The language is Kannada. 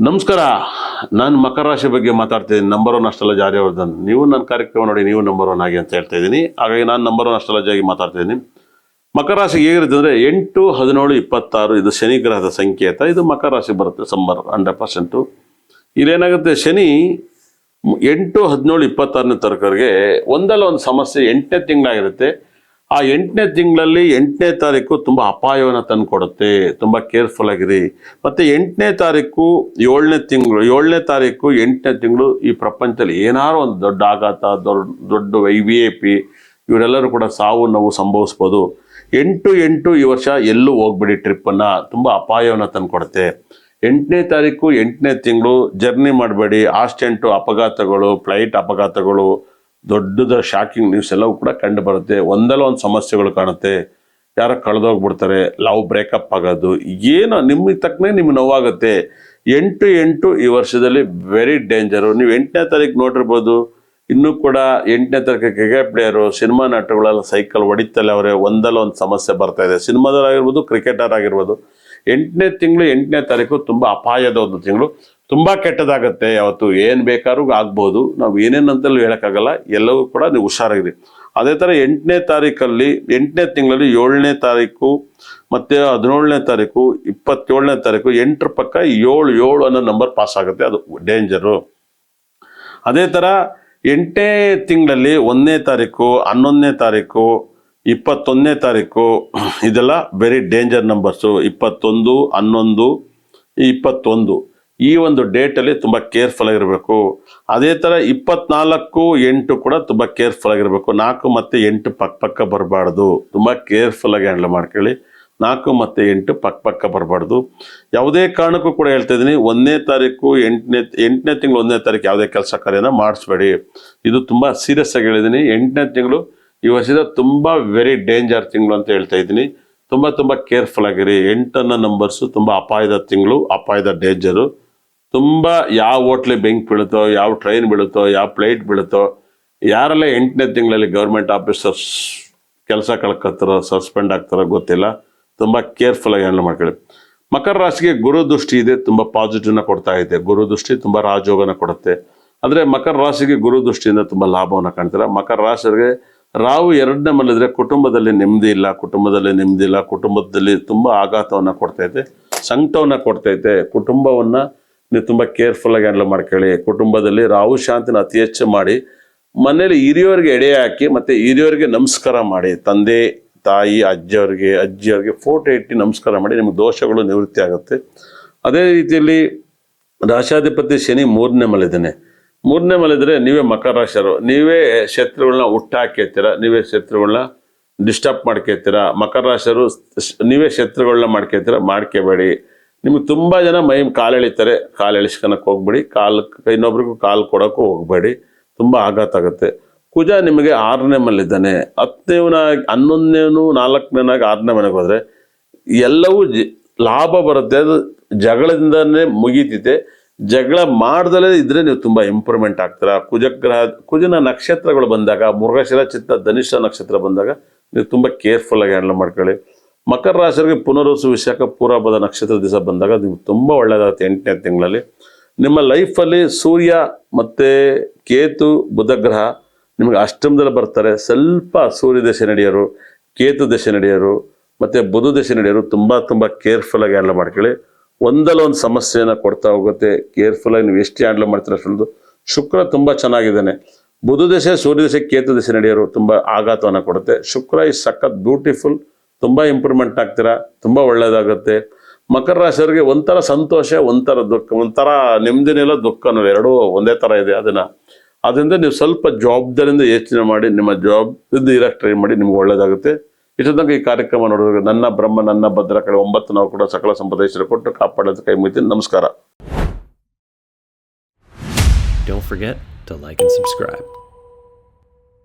ನಮಸ್ಕಾರ. ನಾನು ಮಕರ ರಾಶಿ ಬಗ್ಗೆ ಮಾತಾಡ್ತಿದ್ದೀನಿ. Number 1 astrology Aryavardhan. ನೀವು ನನ್ನ ಕಾರ್ಯಕ್ರಮ ನೋಡಿ, ನೀವು ನಂಬರ್ 1 ಆಗಿ ಅಂತ ಹೇಳ್ತಾ ಇದ್ದೀನಿ. ಹಾಗಾಗಿ ನಾನು ನಂಬರ್ 1 ಅಸ್ಟ್ರಾಲಜಿ ಆಗಿ ಮಾತಾಡ್ತಿದ್ದೀನಿ. ಮಕರ ರಾಶಿಗೆ ಹೇಗಿರುತ್ತೆ ಅಂದರೆ 8, 17, 26 ಇದು ಶನಿ ಗ್ರಹದ ಸಂಕೇತ. ಇದು ಮಕರ ರಾಶಿ ಬರುತ್ತೆ ಸಂಬರ್ 100%. ಇಲ್ಲೇನಾಗುತ್ತೆ, ಶನಿ 8, 17, 26ನೇ ತಾರೀಕರಿಗೆ ಒಂದಲ್ಲ ಒಂದು ಸಮಸ್ಯೆ 8ನೇ ತಿಂಗಳಾಗಿರುತ್ತೆ. ಆ 8ನೇ ತಿಂಗಳಲ್ಲಿ 8ನೇ ತಾರೀಕು ತುಂಬ ಅಪಾಯವನ್ನು ತಂದು ಕೊಡುತ್ತೆ. ತುಂಬ ಕೇರ್ಫುಲ್ ಆಗಿರಿ. ಮತ್ತು 8ನೇ ತಾರೀಕು 7ನೇ ತಿಂಗಳು, 7ನೇ ತಾರೀಕು 8ನೇ ತಿಂಗಳು ಈ ಪ್ರಪಂಚದಲ್ಲಿ ಏನಾರು ಒಂದು ದೊಡ್ಡ ಆಘಾತ, ದೊಡ್ಡ VIP ಇವರೆಲ್ಲರೂ ಕೂಡ ಸಾವು ನೋವು ಸಂಭವಿಸ್ಬೋದು. 8 ಈ ವರ್ಷ ಎಲ್ಲೂ ಹೋಗ್ಬಿಡಿ, ಟ್ರಿಪ್ಪನ್ನು ತುಂಬ ಅಪಾಯವನ್ನು ತಂದು ಕೊಡುತ್ತೆ. 8ನೇ ತಾರೀಕು 8ನೇ ತಿಂಗಳು ಜರ್ನಿ ಮಾಡಬೇಡಿ. ಆಕ್ಸಿಡೆಂಟು, ಅಪಘಾತಗಳು, ಫ್ಲೈಟ್ ಅಪಘಾತಗಳು, ದೊಡ್ಡದ ಶಾಕಿಂಗ್ ನ್ಯೂಸ್ ಎಲ್ಲವೂ ಕೂಡ ಕಂಡು ಬರುತ್ತೆ. ಒಂದಲ್ಲ ಒಂದು ಸಮಸ್ಯೆಗಳು ಕಾಣುತ್ತೆ. ಯಾರೋ ಕಳೆದೋಗ್ಬಿಡ್ತಾರೆ, ಲವ್ ಬ್ರೇಕಪ್ ಆಗೋದು, ಏನೋ ನಿಮಗೆ ತಕ್ಕನೇ ನಿಮ್ಗೆ ನೋವಾಗುತ್ತೆ. 8 ಈ ವರ್ಷದಲ್ಲಿ ವೆರಿ ಡೇಂಜರು. ನೀವು 8ನೇ ತಾರೀಕು ನೋಡಿರ್ಬೋದು. ಇನ್ನೂ ಕೂಡ 8ನೇ ತಾರೀಕು ಕ್ರಿಕೆಟ್ ಪ್ಲೇಯರು, ಸಿನಿಮಾ ನಟಗಳೆಲ್ಲ ಸೈಕಲ್ ಹೊಡಿತಲ್ಲ ಅವರೇ, ಒಂದಲ್ಲ ಒಂದು ಸಮಸ್ಯೆ ಬರ್ತಾ ಇದೆ. ಸಿನಿಮಾದವರಾಗಿರ್ಬೋದು, ಕ್ರಿಕೆಟರ್ ಆಗಿರ್ಬೋದು. 8ನೇ ತಿಂಗಳು 8ನೇ ತಾರೀಕು ತುಂಬ ಅಪಾಯದ ಒಂದು ತಿಂಗಳು. ತುಂಬ ಕೆಟ್ಟದಾಗತ್ತೆ. ಅವತ್ತು ಏನು ಬೇಕಾದ್ರೂ ಆಗ್ಬೋದು. ನಾವು ಏನೇನಂತಲೂ ಹೇಳೋಕ್ಕಾಗಲ್ಲ. ಎಲ್ಲವೂ ಕೂಡ ನೀವು ಹುಷಾರಾಗಿರಿ. ಅದೇ ಥರ 8ನೇ ತಾರೀಕಲ್ಲಿ 8ನೇ ತಿಂಗಳಲ್ಲಿ 7ನೇ ತಾರೀಕು ಮತ್ತು 17ನೇ ತಾರೀಕು, 27ನೇ ತಾರೀಕು 8ರ ಪಕ್ಕ 7 ಅನ್ನೋ ನಂಬರ್ ಪಾಸ್ ಆಗುತ್ತೆ. ಅದು ಡೇಂಜರು. ಅದೇ ಥರ 8ನೇ ತಿಂಗಳಲ್ಲಿ 1ನೇ ತಾರೀಕು, 11ನೇ ತಾರೀಕು, 21ನೇ ತಾರೀಕು ಇದೆಲ್ಲ ವೆರಿ ಡೇಂಜರ್ ನಂಬರ್ಸು. 21, 11, 21 ಈ ಒಂದು ಡೇಟಲ್ಲಿ ತುಂಬ ಕೇರ್ಫುಲ್ ಆಗಿರಬೇಕು. ಅದೇ ಥರ 24, 8 ಕೂಡ ತುಂಬ ಕೇರ್ಫುಲ್ ಆಗಿರಬೇಕು. 4 ಮತ್ತು 8 ಪಕ್ಕ ಬರಬಾರ್ದು. ತುಂಬ ಕೇರ್ಫುಲ್ಲಾಗಿ ಹ್ಯಾಂಡಲ್ ಮಾಡ್ಕೊಳ್ಳಿ. 4 ಮತ್ತು 8 ಪಕ್ಕ ಬರಬಾರ್ದು. ಯಾವುದೇ ಕಾರಣಕ್ಕೂ ಕೂಡ ಹೇಳ್ತಾ ಇದ್ದೀನಿ, 1ನೇ ತಾರೀಕು 8ನೇ ತಿಂಗಳು 1ನೇ ತಾರೀಕು ಯಾವುದೇ ಕೆಲಸ ಕಾರ್ಯನ ಮಾಡಿಸ್ಬೇಡಿ. ಇದು ತುಂಬ ಸೀರಿಯಸ್ ಆಗಿ ಹೇಳಿದ್ದೀನಿ. 8ನೇ ತಿಂಗಳು ಈ ವರ್ಷದ ತುಂಬ ವೆರಿ ಡೇಂಜರ್ ತಿಂಗಳು ಅಂತ ಹೇಳ್ತಾ ಇದ್ದೀನಿ. ತುಂಬ ಕೇರ್ಫುಲ್ ಆಗಿರಿ. 8 ಅನ್ನೋ ನಂಬರ್ಸು ತುಂಬ ಅಪಾಯದ ತಿಂಗಳು, ಅಪಾಯದ ಡೇಂಜರು. ತುಂಬ ಯಾವ ಹೋಟ್ಲಿಗೆ ಬೆಂಕಿ ಬೀಳುತ್ತೋ, ಯಾವ ಟ್ರೈನ್ ಬೀಳುತ್ತೋ, ಯಾವ ಫ್ಲೈಟ್ ಬೀಳುತ್ತೋ, ಯಾರೆಲ್ಲ 8ನೇ ತಿಂಗಳಲ್ಲಿ ಗೌರ್ಮೆಂಟ್ ಆಫೀಸರ್ಸ್ ಕೆಲಸ ಕಳ್ಕೊತಾರೋ, ಸಸ್ಪೆಂಡ್ ಆಗ್ತಾರೋ ಗೊತ್ತಿಲ್ಲ. ತುಂಬ ಕೇರ್ಫುಲ್ಲಾಗಿ ಹ್ಯಾಂಡಲ್ ಮಾಡ್ಕೊಳ್ಳಿ. ಮಕರ ರಾಶಿಗೆ ಗುರು ದೃಷ್ಟಿ ಇದೆ, ತುಂಬ ಪಾಸಿಟಿವ್ನ ಕೊಡ್ತಾ ಇದೆ. ಗುರು ದೃಷ್ಟಿ ತುಂಬ ರಾಜಯೋಗನ ಕೊಡುತ್ತೆ. ಅಂದರೆ ಮಕರ ರಾಶಿಗೆ ಗುರು ದೃಷ್ಟಿಯಿಂದ ತುಂಬ ಲಾಭವನ್ನು ಕಾಣ್ತಾರೆ. ಮಕರ ರಾಶಿಗೆ ರಾಹು 2ನೇ ಮಲ್ಲಿದ್ರೆ ಕುಟುಂಬದಲ್ಲಿ ನೆಮ್ಮದಿ ಇಲ್ಲ, ಕುಟುಂಬದಲ್ಲಿ ತುಂಬ ಆಘಾತವನ್ನು ಕೊಡ್ತೈತೆ, ಸಂಕಟವನ್ನು ಕೊಡ್ತೈತೆ. ಕುಟುಂಬವನ್ನು ನೀವು ತುಂಬ ಕೇರ್ಫುಲ್ಲಾಗಿ ಹ್ಯಾಂಡಲ್ ಮಾಡ್ಕೊಳ್ಳಿ. ಕುಟುಂಬದಲ್ಲಿ ರಾಹು ಶಾಂತಿನ ಅತಿ ಹೆಚ್ಚು ಮಾಡಿ, ಮನೇಲಿ ಹಿರಿಯವರಿಗೆ ಎಡೆ ಹಾಕಿ ಮತ್ತು ಹಿರಿಯವರಿಗೆ ನಮಸ್ಕಾರ ಮಾಡಿ. ತಂದೆ ತಾಯಿ ಅಜ್ಜಿಯವ್ರಿಗೆ ಫೋಟೋ ಇಟ್ಟು ನಮಸ್ಕಾರ ಮಾಡಿ. ನಿಮ್ಗೆ ದೋಷಗಳು ನಿವೃತ್ತಿ ಆಗುತ್ತೆ. ಅದೇ ರೀತಿಯಲ್ಲಿ ರಾಶಾಧಿಪತಿ ಶನಿ 3ನೇ ಮಲ್ಲಿದ್ದಾನೆ. 3ನೇ ಮಲ್ಲಿದ್ರೆ ನೀವೇ ಮಕರ ರಾಶಿಯವರು, ನೀವೇ ಶತ್ರುಗಳನ್ನ ಹುಟ್ಟಾಕಿರ್ತೀರ, ನೀವೇ ಶತ್ರುಗಳನ್ನ ಡಿಸ್ಟರ್ಬ್ ಮಾಡ್ಕೊತೀರ. ಮಕರ ರಾಶಿಯವರು ನೀವೇ ಶತ್ರುಗಳನ್ನ ಮಾಡ್ಕೋಬೇಡಿ. ನಿಮ್ಗೆ ತುಂಬ ಜನ ಕಾಲು ಎಳಿತಾರೆ, ಕಾಲು ಎಳಿಸ್ಕೊಳಕ್ಕೆ ಹೋಗ್ಬೇಡಿ. ಇನ್ನೊಬ್ರಿಗೂ ಕಾಲು ಕೊಡೋಕ್ಕೂ ಹೋಗಬೇಡಿ. ತುಂಬ ಆಘಾತ ಆಗುತ್ತೆ. ಕುಜ ನಿಮಗೆ 6ನೇ ಮಲ್ಲಿದ್ದಾನೆ. 10ನೇವನಾಗಿ 11ನೇನು 4ನೇನಾಗಿ 6ನೇ ಮನೆಗೆ ಹೋದರೆ ಎಲ್ಲವೂ ಲಾಭ ಬರುತ್ತೆ. ಅದು ಜಗಳದಿಂದನೇ ಮುಗೀತಿದೆ. ಜಗಳ ಮಾಡ್ದಲೇ ಇದ್ರೆ ನೀವು ತುಂಬ ಇಂಪ್ರೂವ್ಮೆಂಟ್ ಆಗ್ತೀರಾ. ಕುಜನ ನಕ್ಷತ್ರಗಳು ಬಂದಾಗ, ಮೃಗಶಿರ, ಚಿತ್ತ, ಧನಿಷ್ಠ ನಕ್ಷತ್ರ ಬಂದಾಗ ನೀವು ತುಂಬ ಕೇರ್ಫುಲ್ಲಾಗಿ ಹ್ಯಾಂಡಲ್ ಮಾಡ್ಕೊಳ್ಳಿ. ಮಕರ ರಾಶಿಯವರಿಗೆ ಪುನರ್ವಸು, ವಿಶಾಖ, ಪೂರ್ವಭದ ನಕ್ಷತ್ರ ದಿವಸ ಬಂದಾಗ ನೀವು ತುಂಬ ಒಳ್ಳೆಯದಾಗುತ್ತೆ. 8ನೇ ತಿಂಗಳಲ್ಲಿ ನಿಮ್ಮ ಲೈಫಲ್ಲಿ ಸೂರ್ಯ ಮತ್ತು ಕೇತು, ಬುಧ ಗ್ರಹ ನಿಮಗೆ ಅಷ್ಟಮದಲ್ಲಿ ಬರ್ತಾರೆ. ಸ್ವಲ್ಪ ಸೂರ್ಯ ದಶೆ ನಡೆಯೋರು, ಕೇತು ದಶೆ ನಡೆಯೋರು ಮತ್ತು ಬುಧ ದಶೆ ನಡೆಯೋರು ತುಂಬ ಕೇರ್ಫುಲ್ಲಾಗಿ ಹ್ಯಾಂಡಲ್ ಮಾಡ್ಕೊಳ್ಳಿ. ಒಂದಲ್ಲ ಒಂದು ಸಮಸ್ಯೆಯನ್ನು ಕೊಡ್ತಾ ಹೋಗುತ್ತೆ. ಕೇರ್ಫುಲ್ಲಾಗಿ ನೀವು ಎಷ್ಟು ಹ್ಯಾಂಡಲ್ ಮಾಡ್ತೀರ ಅಷ್ಟೊಂದು. ಶುಕ್ರ ತುಂಬ ಚೆನ್ನಾಗಿದ್ದಾನೆ. ಬುಧ ದಶೆ, ಸೂರ್ಯ ದಶೆ, ಕೇತು ದಶೆ ನಡೆಯೋರು ತುಂಬ ಆಘಾತವನ್ನು ಕೊಡುತ್ತೆ. ಶುಕ್ರ ಈ ಸಖತ್ ಬ್ಯೂಟಿಫುಲ್, ತುಂಬ ಇಂಪ್ರೂವ್ಮೆಂಟ್ ಆಗ್ತೀರಾ, ತುಂಬ ಒಳ್ಳೆಯದಾಗುತ್ತೆ. ಮಕರ ರಾಶಿಯವರಿಗೆ ಒಂಥರ ಸಂತೋಷ, ಒಂಥರ ದುಃಖ, ಒಂಥರ ನೆಮ್ಮದಿನೆಲ್ಲ ದುಃಖನೂ ಎರಡೂ ಒಂದೇ ಥರ ಇದೆ. ಅದರಿಂದ ನೀವು ಸ್ವಲ್ಪ ಜವಾಬ್ದಾರಿಯಿಂದ ಯೋಚನೆ ಮಾಡಿ, ನಿಮ್ಮ ಜವಾಬ್ದಾರಿಯಿಂದ ಇರೋಕ್ಕೆ ಟ್ರೈ ಮಾಡಿ, ನಿಮ್ಗೆ ಒಳ್ಳೆಯದಾಗುತ್ತೆ. ಇಷ್ಟೊಂದಾಗ ಈ ಕಾರ್ಯಕ್ರಮ ನೋಡಿದ್ರೆ ನನ್ನ ಬ್ರಹ್ಮ ನನ್ನ ಭದ್ರ ಕಡೆ 9 ನಾವು ಕೂಡ ಸಕಲ ಸಂಪದ ಕೊಟ್ಟು ಕಾಪಾಡೋದು ಕೈ ಮುಗಿತೀನಿ. ನಮಸ್ಕಾರ. Don't forget to like and subscribe.